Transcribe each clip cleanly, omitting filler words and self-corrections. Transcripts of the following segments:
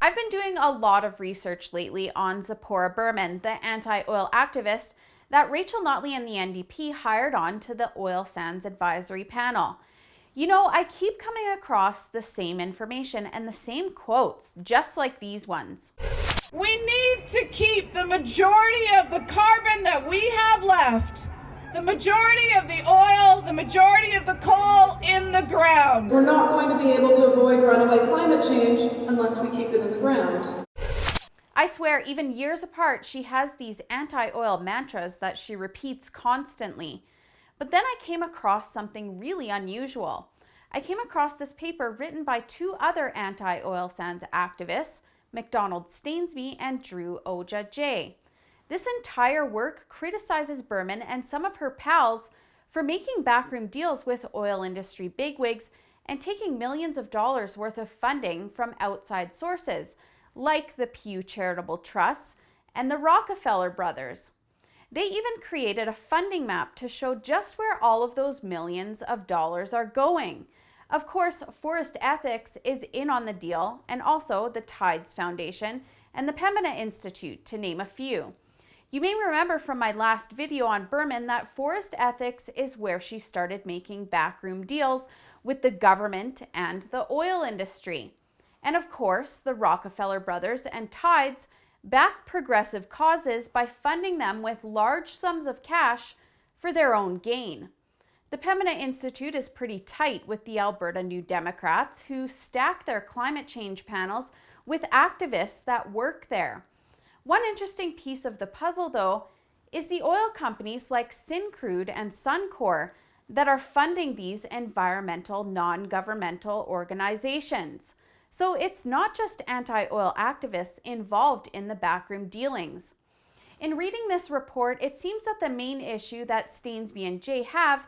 I've been doing a lot of research lately on Tzeporah Berman, the anti-oil activist that Rachel Notley and the NDP hired on to the oil sands advisory panel. You know, I keep coming across the same information and the same quotes, just like these ones. We need to keep the majority of the carbon that we have left, the majority of the oil, the majority of the coal in the ground. We're not going to be able to avoid runaway climate change unless we keep it in the ground. I swear, even years apart, she has these anti-oil mantras that she repeats constantly. But then I came across something really unusual. I came across this paper written by two other anti-oil sands activists, McDonald Stainsby and Drew Oja J. This entire work criticizes Berman and some of her pals for making backroom deals with oil industry bigwigs and taking millions of dollars worth of funding from outside sources, like the Pew Charitable Trusts and the Rockefeller brothers. They even created a funding map to show just where all of those millions of dollars are going. Of course, Forest Ethics is in on the deal, and also the Tides Foundation and the Pembina Institute, to name a few. You may remember from my last video on Berman that Forest Ethics is where she started making backroom deals with the government and the oil industry. And of course, the Rockefeller brothers and Tides back progressive causes by funding them with large sums of cash for their own gain. The Pembina Institute is pretty tight with the Alberta New Democrats, who stack their climate change panels with activists that work there. One interesting piece of the puzzle, though, is the oil companies like Syncrude and Suncor that are funding these environmental, non-governmental organizations. So it's not just anti-oil activists involved in the backroom dealings. In reading this report, it seems that the main issue that Stainsby and Jay have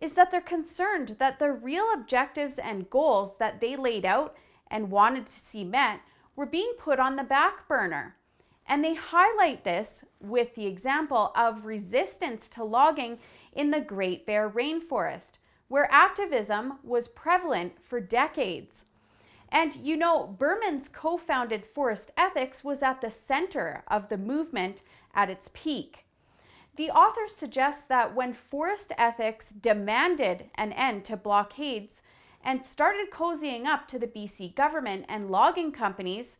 is that they're concerned that the real objectives and goals that they laid out and wanted to see met were being put on the back burner. And they highlight this with the example of resistance to logging in the Great Bear Rainforest, where activism was prevalent for decades. And you know, Berman's co-founded Forest Ethics was at the center of the movement at its peak. The author suggests that when Forest Ethics demanded an end to blockades and started cozying up to the BC government and logging companies,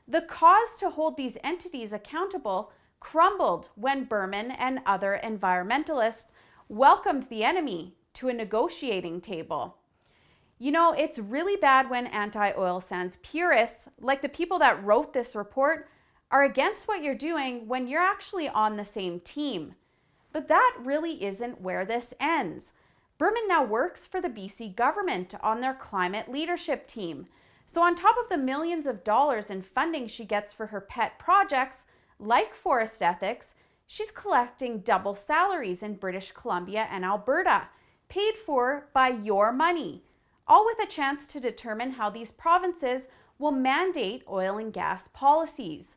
the cause to hold these entities accountable crumbled when Berman and other environmentalists welcomed the enemy to a negotiating table. You know, it's really bad when anti-oil sands purists, like the people that wrote this report, are against what you're doing when you're actually on the same team. But that really isn't where this ends. Berman now works for the BC government on their climate leadership team. So on top of the millions of dollars in funding she gets for her pet projects, like Forest Ethics, she's collecting double salaries in British Columbia and Alberta, paid for by your money, all with a chance to determine how these provinces will mandate oil and gas policies.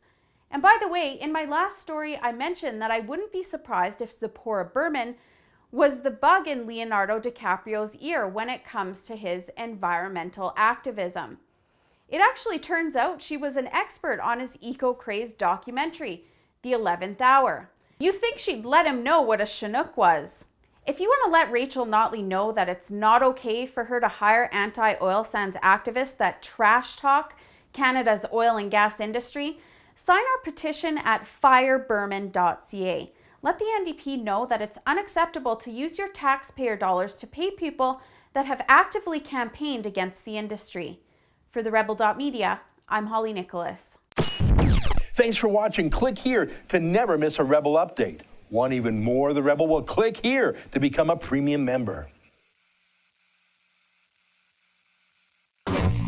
And by the way, in my last story, I mentioned that I wouldn't be surprised if Tzeporah Berman was the bug in Leonardo DiCaprio's ear when it comes to his environmental activism. It actually turns out she was an expert on his eco-crazed documentary, The 11th Hour. You think she'd let him know what a Chinook was. If you want to let Rachel Notley know that it's not okay for her to hire anti-oil sands activists that trash talk Canada's oil and gas industry, sign our petition at fireberman.ca. Let the NDP know that it's unacceptable to use your taxpayer dollars to pay people that have actively campaigned against the industry. For the Rebel.media, I'm Holly Nicholas. Thanks for watching. Click here to never miss a Rebel update. Want even more of the Rebel? Well, click here to become a premium member.